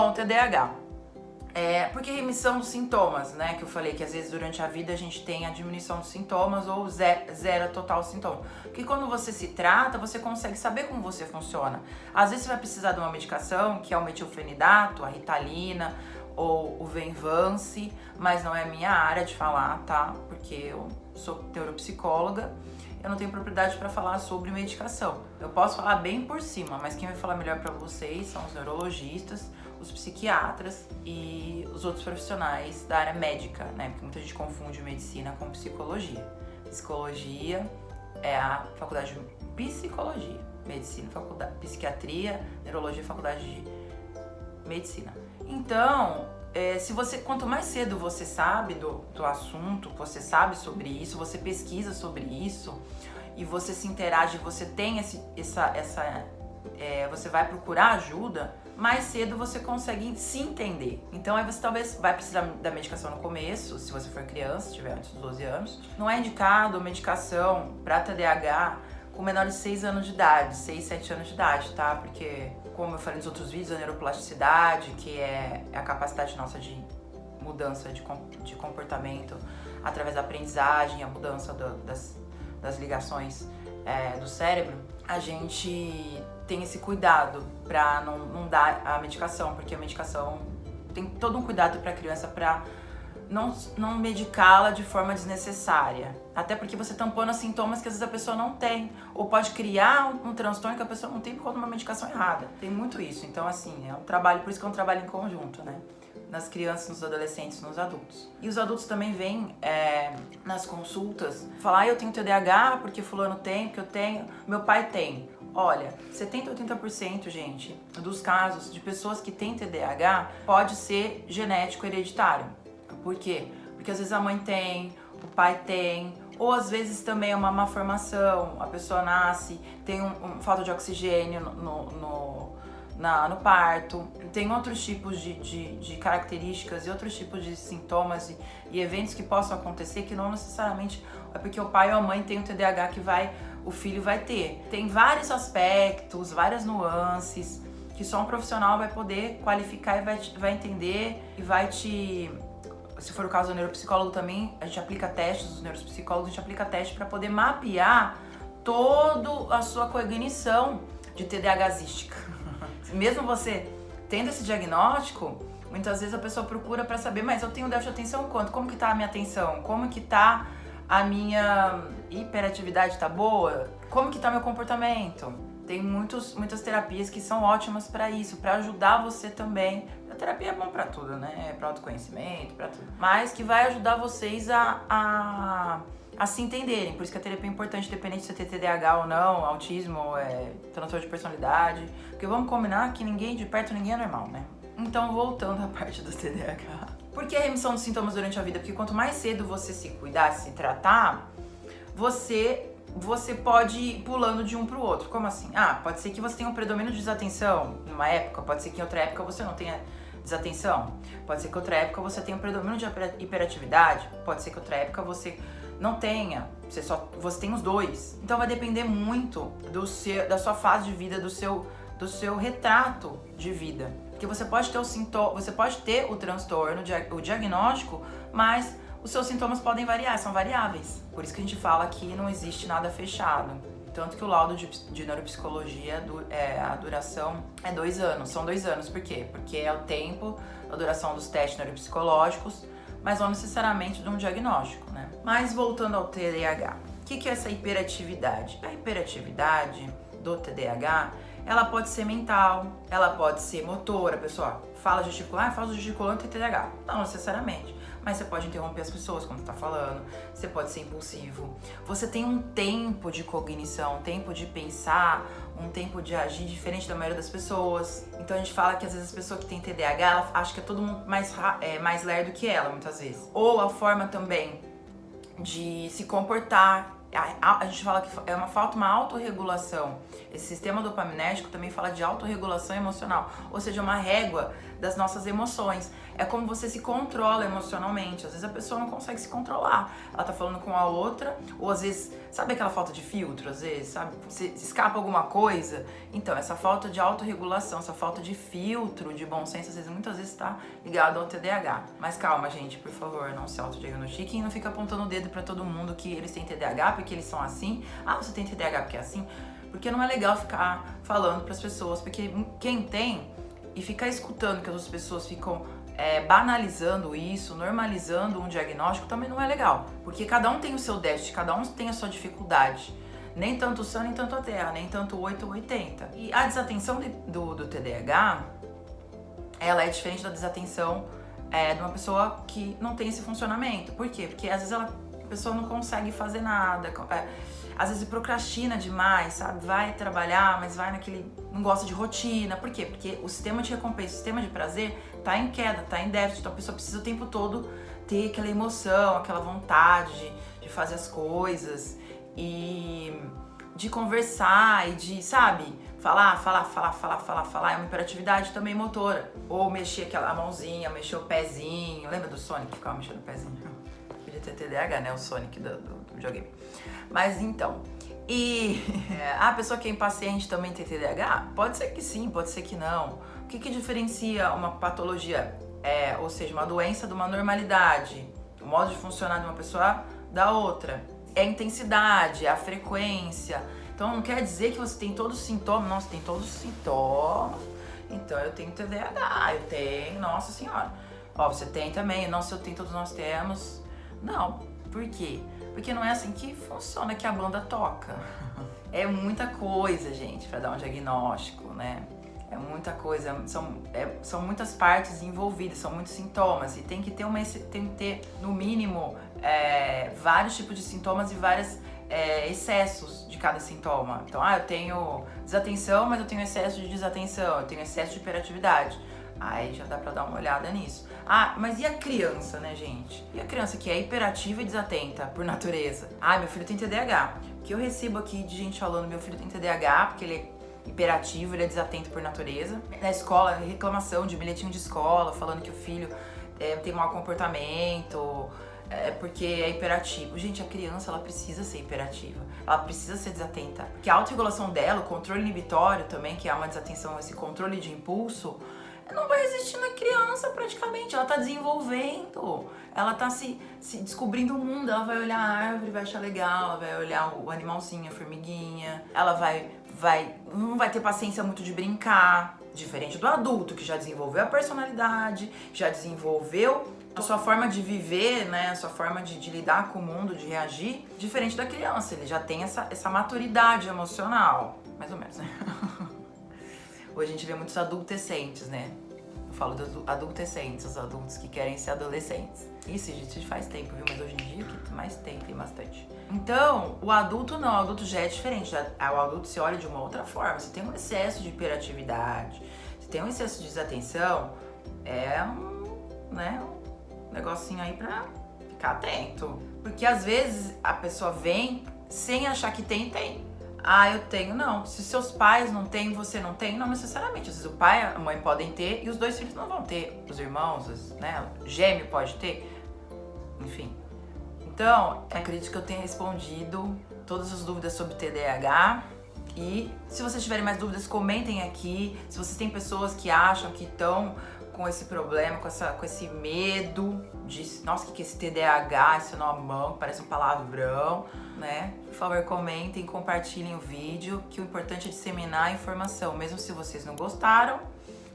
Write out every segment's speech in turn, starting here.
Bom, TDAH. Porque remissão dos sintomas, né? Que eu falei que às vezes durante a vida a gente tem a diminuição dos sintomas ou zero total sintoma. Porque quando você se trata, você consegue saber como você funciona. Às vezes você vai precisar de uma medicação, que é o metilfenidato, a Ritalina ou o Venvance, mas não é a minha área de falar, tá? Porque eu sou neuropsicóloga, eu não tenho propriedade para falar sobre medicação. Eu posso falar bem por cima, mas quem vai falar melhor para vocês são os neurologistas, os psiquiatras e os outros profissionais da área médica, né? Porque muita gente confunde medicina com psicologia. Psicologia é a faculdade de psicologia, medicina, faculdade, psiquiatria, neurologia, faculdade de medicina. Então, quanto mais cedo você sabe do assunto, você sabe sobre isso, você pesquisa sobre isso e você se interage, você tem você vai procurar ajuda, mais cedo você consegue se entender. Então aí você talvez vai precisar da medicação no começo, se você for criança, tiver antes dos 12 anos. Não é indicado medicação para TDAH com menores de 6 anos de idade, 6, 7 anos de idade, tá? Porque, como eu falei nos outros vídeos, a neuroplasticidade, que é a capacidade nossa de mudança de comportamento através da aprendizagem, a mudança das ligações do cérebro, a gente tem esse cuidado para não dar a medicação, porque a medicação tem todo um cuidado para a criança para não medicá-la de forma desnecessária. Até porque você tampona sintomas que às vezes a pessoa não tem, ou pode criar um transtorno que a pessoa não tem por conta de uma medicação errada. Tem muito isso. Então, assim, é um trabalho, por isso que é um trabalho em conjunto, né? Nas crianças, nos adolescentes, nos adultos. E os adultos também vêm nas consultas falar, eu tenho TDAH porque fulano tem, porque eu tenho, meu pai tem. Olha, 70% a 80%, gente, dos casos de pessoas que têm TDAH pode ser genético hereditário. Por quê? Porque às vezes a mãe tem, o pai tem, ou às vezes também é uma má formação, a pessoa nasce, tem falta de oxigênio no parto, tem outros tipos de características e outros tipos de sintomas e eventos que possam acontecer que não necessariamente é porque o pai ou a mãe tem o TDAH que o filho vai ter. Tem vários aspectos, várias nuances que só um profissional vai poder qualificar e vai entender e vai te... Se for o caso do neuropsicólogo também, a gente aplica testes, os neuropsicólogos, a gente aplica testes para poder mapear toda a sua cognição de TDAHística. Mesmo você tendo esse diagnóstico, muitas vezes a pessoa procura para saber, mas eu tenho déficit de atenção quanto? Como que tá a minha atenção? Como que tá a minha hiperatividade, tá boa? Como que tá meu comportamento? Tem muitas terapias que são ótimas para isso, para ajudar você também. A terapia é bom para tudo, né? Para autoconhecimento, para tudo. Mas que vai ajudar vocês a se entenderem. Por isso que a terapia é importante, independente de você ter TDAH ou não, autismo, transtorno de personalidade. Porque vamos combinar que de perto ninguém é normal, né? Então, voltando à parte do TDAH. Por que a remissão dos sintomas durante a vida? Porque quanto mais cedo você se cuidar, se tratar, você pode ir pulando de um pro outro. Como assim? Pode ser que você tenha um predomínio de desatenção numa época, pode ser que em outra época você não tenha desatenção, pode ser que em outra época você tenha um predomínio de hiperatividade, pode ser que em outra época você não tenha, você tem os dois. Então vai depender muito da sua fase de vida, do seu retrato de vida. Porque você pode ter você pode ter o transtorno, o diagnóstico, mas os seus sintomas podem variar, são variáveis. Por isso que a gente fala que não existe nada fechado. Tanto que o laudo de neuropsicologia, a duração é 2 anos. São 2 anos, por quê? Porque é o tempo, a duração dos testes neuropsicológicos, mas não necessariamente de um diagnóstico, né? Mas voltando ao TDAH, o que é essa hiperatividade? A hiperatividade do TDAH, ela pode ser mental, ela pode ser motora, a pessoa fala gesticular, fala gesticulando tem TDAH. Não necessariamente. Mas você pode interromper as pessoas quando tá falando, você pode ser impulsivo. Você tem um tempo de cognição, um tempo de pensar, um tempo de agir diferente da maioria das pessoas. Então a gente fala que às vezes a pessoa que tem TDAH, ela acha que é todo mundo mais lerdo que ela, muitas vezes. Ou a forma também de se comportar. A gente fala que falta uma autorregulação. Esse sistema dopaminérgico também fala de autorregulação emocional, ou seja, uma régua das nossas emoções. É como você se controla emocionalmente. Às vezes a pessoa não consegue se controlar. Ela tá falando com a outra, ou às vezes, sabe aquela falta de filtro, às vezes, sabe? Você escapa alguma coisa. Então, essa falta de autorregulação, essa falta de filtro, de bom senso, às vezes, muitas vezes tá ligado ao TDAH. Mas calma, gente, por favor, não se autodiagnostiquem e não fica apontando o dedo pra todo mundo que eles têm TDAH porque eles são assim. Ah, você tem TDAH porque é assim? Porque não é legal ficar falando pras pessoas, porque quem tem e ficar escutando que as outras pessoas ficam banalizando isso, normalizando um diagnóstico, também não é legal. Porque cada um tem o seu déficit, cada um tem a sua dificuldade. Nem tanto o céu, nem tanto a terra, nem tanto o 8 ou 80. E a desatenção do TDAH, ela é diferente da desatenção de uma pessoa que não tem esse funcionamento. Por quê? Porque às vezes a pessoa não consegue fazer nada, às vezes procrastina demais, sabe? Vai trabalhar, mas vai naquele... não gosta de rotina. Por quê? Porque o sistema de recompensa, o sistema de prazer tá em queda, tá em déficit. Então a pessoa precisa o tempo todo ter aquela emoção, aquela vontade de fazer as coisas e de conversar e de, sabe? Falar. É uma hiperatividade também motora. Ou mexer aquela mãozinha, mexer o pezinho. Lembra do Sonic que ficava mexendo o pezinho? Podia ter TDAH, né? O Sonic do videogame. Mas então, a pessoa que é impaciente também tem TDAH? Pode ser que sim, pode ser que não. O que diferencia uma patologia, ou seja, uma doença de uma normalidade? O modo de funcionar de uma pessoa da outra. É a intensidade, é a frequência. Então não quer dizer que você tem todos os sintomas. Nossa, tem todos os sintomas. Então eu tenho TDAH, eu tenho, nossa senhora. Ó, você tem também, nossa, eu tenho, todos nós temos. Não, por quê? Porque não é assim que funciona, que a banda toca. É muita coisa, gente, pra dar um diagnóstico, né? É muita coisa, são muitas partes envolvidas, são muitos sintomas. E tem que ter no mínimo, vários tipos de sintomas e vários excessos de cada sintoma. Então, eu tenho desatenção, mas eu tenho excesso de desatenção, eu tenho excesso de hiperatividade. Aí já dá pra dar uma olhada nisso. Mas e a criança, né, gente? E a criança que é hiperativa e desatenta, por natureza? Meu filho tem TDAH. O que eu recebo aqui de gente falando, meu filho tem TDAH, porque ele é hiperativo, ele é desatento por natureza. Na escola, reclamação de bilhetinho de escola, falando que o filho tem mau comportamento, porque é hiperativo. Gente, a criança, ela precisa ser hiperativa. Ela precisa ser desatenta. Porque a autorregulação dela, o controle inibitório também, que é uma desatenção, esse controle de impulso, não vai existir na criança praticamente. Ela tá desenvolvendo, ela tá se descobrindo o mundo. Ela vai olhar a árvore, vai achar legal, ela vai olhar o animalzinho, a formiguinha. Ela não vai ter paciência muito de brincar. Diferente do adulto, que já desenvolveu a personalidade, já desenvolveu a sua forma de viver, né? A sua forma de lidar com o mundo, de reagir. Diferente da criança, ele já tem essa maturidade emocional. Mais ou menos, né? Hoje a gente vê muitos adultescentes, né? Eu falo dos adultescentes, os adultos que querem ser adolescentes. Isso, gente, faz tempo, viu? Mas hoje em dia, o que mais tem bastante. Então, o adulto não, o adulto já é diferente. O adulto se olha de uma outra forma. Você tem um excesso de hiperatividade, você tem um excesso de desatenção, um negocinho aí pra ficar atento. Porque às vezes a pessoa vem sem achar que tem. Eu tenho, não. Se seus pais não têm, você não tem, não necessariamente. Às vezes o pai e a mãe podem ter e os dois filhos não vão ter. Os irmãos, né? Gêmeo pode ter. Enfim. Então, acredito que eu tenha respondido todas as dúvidas sobre TDAH. E se vocês tiverem mais dúvidas, comentem aqui. Se vocês têm pessoas que acham que estão com esse problema, com esse medo de... Nossa, o que é esse TDAH, esse nomão, que parece um palavrão, né? Por favor, comentem, compartilhem o vídeo, que o importante é disseminar a informação. Mesmo se vocês não gostaram,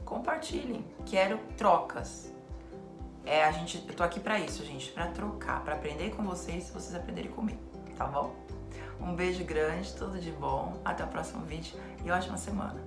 compartilhem. Quero trocas. Eu tô aqui pra isso, gente, pra trocar, pra aprender com vocês, se vocês aprenderem comigo, tá bom? Um beijo grande, tudo de bom, até o próximo vídeo e ótima semana.